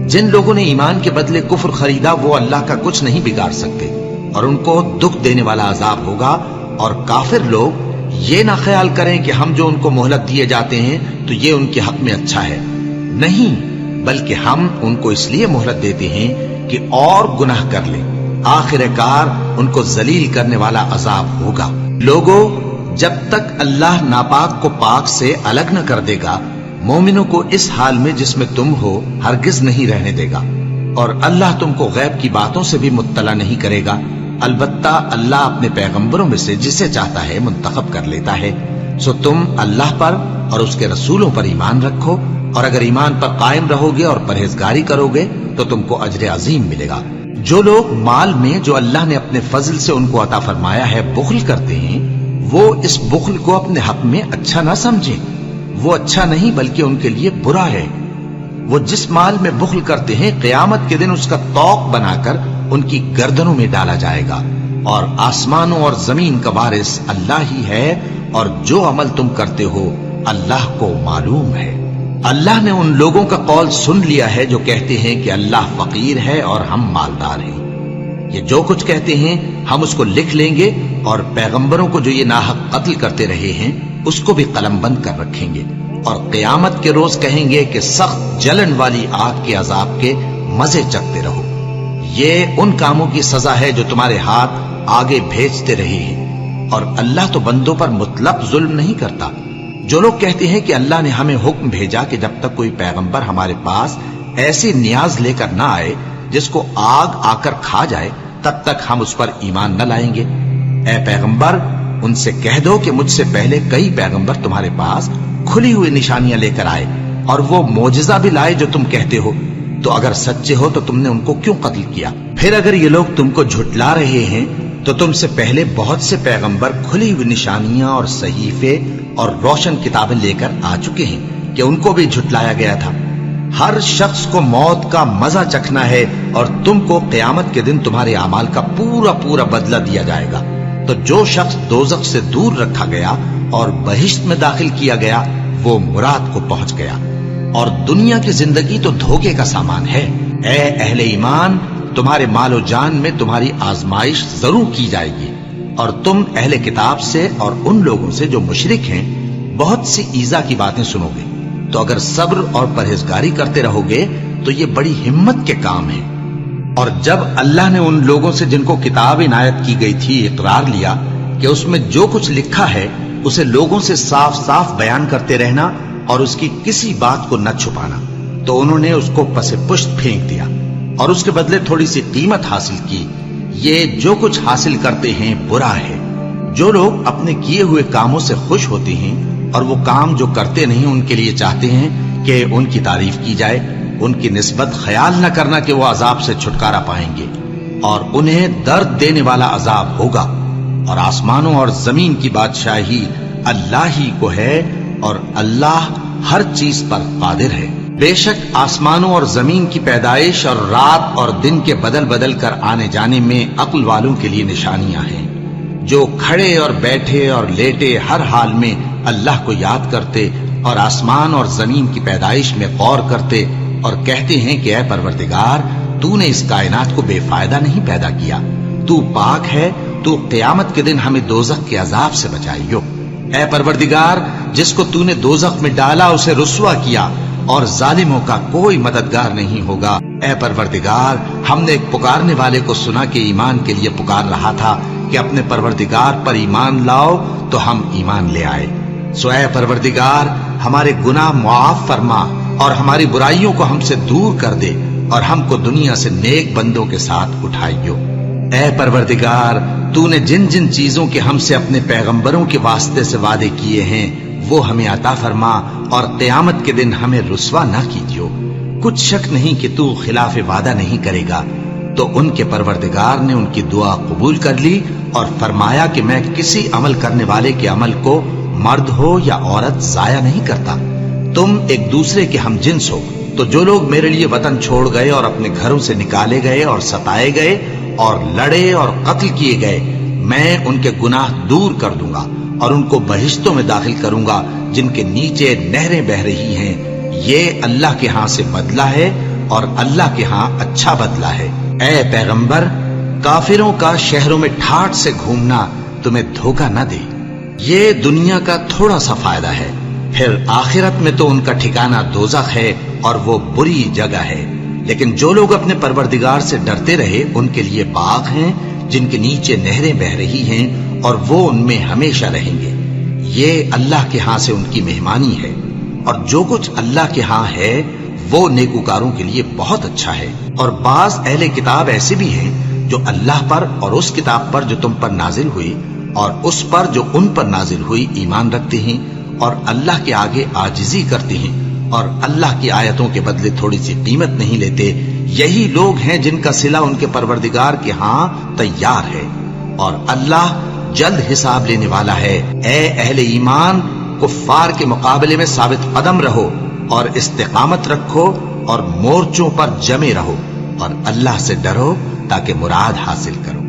جن لوگوں نے ایمان کے بدلے کفر خریدا وہ اللہ کا کچھ نہیں بگاڑ سکتے اور ان کو دکھ دینے والا عذاب ہوگا۔ اور کافر لوگ یہ نہ خیال کریں کہ ہم جو ان کو مہلت دیے جاتے ہیں تو یہ ان کے حق میں اچھا ہے، نہیں، بلکہ ہم ان کو اس لیے مہلت دیتے ہیں کہ اور گناہ کر لیں، آخر کار ان کو ذلیل کرنے والا عذاب ہوگا۔ لوگوں، جب تک اللہ ناپاک کو پاک سے الگ نہ کر دے گا، مومنوں کو اس حال میں جس میں تم ہو ہرگز نہیں رہنے دے گا، اور اللہ تم کو غیب کی باتوں سے بھی مطلع نہیں کرے گا۔ البتہ اللہ اپنے پیغمبروں میں سے جسے چاہتا ہے منتخب کر لیتا ہے۔ سو تم اللہ پر اور اس کے رسولوں پر ایمان رکھو، اور اگر ایمان پر قائم رہو گے اور پرہیزگاری کرو گے تو تم کو اجر عظیم ملے گا۔ جو لوگ مال میں جو اللہ نے اپنے فضل سے ان کو عطا فرمایا ہے بخل کرتے ہیں، وہ اس بخل کو اپنے حق میں اچھا نہ سمجھیں، وہ اچھا نہیں بلکہ ان کے لیے برا ہے۔ وہ جس مال میں بخل کرتے ہیں قیامت کے دن اس کا طوق بنا کر ان کی گردنوں میں ڈالا جائے گا، اور آسمانوں اور زمین کا وارث اللہ ہی ہے، اور جو عمل تم کرتے ہو اللہ کو معلوم ہے۔ اللہ نے ان لوگوں کا قول سن لیا ہے جو کہتے ہیں کہ اللہ فقیر ہے اور ہم مالدار ہیں۔ یہ جو کچھ کہتے ہیں ہم اس کو لکھ لیں گے، اور پیغمبروں کو جو یہ ناحق قتل کرتے رہے ہیں اس کو بھی قلم بند کر رکھیں گے، اور قیامت کے روز کہیں گے کہ سخت جلن والی آگ کے عذاب کے مزے چکھتے رہو۔ یہ ان کاموں کی سزا ہے جو تمہارے ہاتھ آگے بھیجتے رہے ہیں، اور اللہ تو بندوں پر مطلق ظلم نہیں کرتا۔ جو لوگ کہتے ہیں کہ اللہ نے ہمیں حکم بھیجا کہ جب تک کوئی پیغمبر ہمارے پاس ایسی نیاز لے کر نہ آئے جس کو آگ آ کر کھا جائے تب تک ہم اس پر ایمان نہ لائیں گے، اے پیغمبر ان سے کہہ دو کہ مجھ سے پہلے کئی پیغمبر تمہارے پاس کھلی ہوئی نشانیاں لے کر آئے اور وہ معجزہ بھی لائے جو تم کہتے ہو، تو اگر سچے ہو تو تم نے ان کو کیوں قتل کیا؟ پھر اگر یہ لوگ تم کو جھٹلا رہے ہیں تو تم سے پہلے بہت سے پیغمبر کھلی ہوئی نشانیاں اور صحیفے اور روشن کتابیں لے کر آ چکے ہیں کہ ان کو بھی جھٹلایا گیا تھا۔ ہر شخص کو موت کا مزہ چکھنا ہے، اور تم کو قیامت کے دن تمہارے اعمال کا پورا پورا بدلہ دیا جائے گا۔ تو جو شخص دوزخ سے دور رکھا گیا اور بہشت میں داخل کیا گیا وہ مراد کو پہنچ گیا، اور دنیا کی زندگی تو دھوکے کا سامان ہے۔ اے اہل ایمان، تمہارے مال و جان میں تمہاری آزمائش ضرور کی جائے گی، اور تم اہل کتاب سے اور ان لوگوں سے جو مشرک ہیں بہت سی ایذا کی باتیں سنو گے، تو اگر صبر اور پرہیزگاری کرتے رہو گے تو یہ بڑی ہمت کے کام ہے۔ اور جب اللہ نے ان لوگوں سے جن کو کتاب عنایت کی گئی تھی اقرار لیا کہ اس میں جو کچھ لکھا ہے اسے لوگوں سے صاف صاف بیان کرتے رہنا اور اس کی کسی بات کو نہ چھپانا، تو انہوں نے اس کو پس پشت پھینک دیا اور اس کے بدلے تھوڑی سی قیمت حاصل کی۔ یہ جو کچھ حاصل کرتے ہیں برا ہے۔ جو لوگ اپنے کیے ہوئے کاموں سے خوش ہوتے ہیں اور وہ کام جو کرتے نہیں ان کے لیے چاہتے ہیں کہ ان کی تعریف کی جائے، ان کی نسبت خیال نہ کرنا کہ وہ عذاب سے چھٹکارا پائیں گے، اور انہیں درد دینے والا عذاب ہوگا۔ اور آسمانوں اور زمین کی بادشاہی اللہ ہی کو ہے، اور اللہ ہر چیز پر قادر ہے۔ بے شک آسمانوں اور زمین کی پیدائش اور رات اور دن کے بدل بدل کر آنے جانے میں عقل والوں کے لیے نشانیاں ہیں، جو کھڑے اور بیٹھے اور لیٹے ہر حال میں اللہ کو یاد کرتے اور آسمان اور زمین کی پیدائش میں غور کرتے اور کہتے ہیں کہ اے پروردگار، تو نے اس کائنات کو بے فائدہ نہیں پیدا کیا، تو پاک ہے، تو قیامت کے دن ہمیں دوزخ کے عذاب سے بچائیو۔ اے پروردگار، جس کو تو نے دوزخ میں ڈالا اسے رسوا کیا اور ظالموں کا کوئی مددگار نہیں ہوگا۔ اے پروردگار، ہم نے ایک پکارنے والے کو سنا کہ ایمان کے لیے پکار رہا تھا کہ اپنے پروردگار پر ایمان لاؤ، تو ہم ایمان لے آئے۔ سو اے پروردگار، ہمارے گناہ معاف فرما اور ہماری برائیوں کو ہم سے دور کر دے، اور ہم کو دنیا سے نیک بندوں کے ساتھ اٹھائیو۔ اے پروردگار، تو نے جن جن چیزوں کے ہم سے اپنے پیغمبروں کے واسطے سے وعدے کیے ہیں وہ ہمیں عطا فرما، اور قیامت کے دن ہمیں رسوا نہ کیجیو۔ کچھ شک نہیں کہ تو خلاف وعدہ نہیں کرے گا۔ تو ان کے پروردگار نے ان کی دعا قبول کر لی اور فرمایا کہ میں کسی عمل کرنے والے کے عمل کو مرد ہو یا عورت ضائع نہیں کرتا۔ تم ایک دوسرے کے ہم جنس ہو، تو جو لوگ میرے لیے وطن چھوڑ گئے اور اپنے گھروں سے نکالے گئے اور ستائے گئے اور لڑے اور قتل کیے گئے، میں ان کے گناہ دور کر دوں گا اور ان کو بہشتوں میں داخل کروں گا جن کے نیچے نہریں بہ رہی ہیں۔ یہ اللہ کے ہاں سے بدلہ ہے اور اللہ کے ہاں اچھا بدلہ ہے۔ اے پیغمبر، کافروں کا شہروں میں ٹھاٹ سے گھومنا تمہیں دھوکہ نہ دے۔ یہ دنیا کا تھوڑا سا فائدہ ہے، پھر آخرت میں تو ان کا ٹھکانہ دوزخ ہے اور وہ بری جگہ ہے۔ لیکن جو لوگ اپنے پروردگار سے ڈرتے رہے ان کے لیے باغ ہیں جن کے نیچے نہریں بہ رہی ہیں، اور وہ ان میں ہمیشہ رہیں گے۔ یہ اللہ کے ہاں سے ان کی مہمانی ہے، اور جو کچھ اللہ کے ہاں ہے وہ نیکوکاروں کے لیے بہت اچھا ہے۔ اور بعض اہل کتاب ایسے بھی ہیں جو اللہ پر اور اس کتاب پر جو تم پر نازل ہوئی اور اس پر جو ان پر نازل ہوئی ایمان رکھتے ہیں، اور اللہ کے آگے عاجزی کرتے ہیں، اور اللہ کی آیتوں کے بدلے تھوڑی سی قیمت نہیں لیتے۔ یہی لوگ ہیں جن کا صلہ ان کے پروردگار کے ہاں تیار ہے، اور اللہ جلد حساب لینے والا ہے۔ اے اہل ایمان، کفار کے مقابلے میں ثابت قدم رہو اور استقامت رکھو اور مورچوں پر جمے رہو، اور اللہ سے ڈرو تاکہ مراد حاصل کرو۔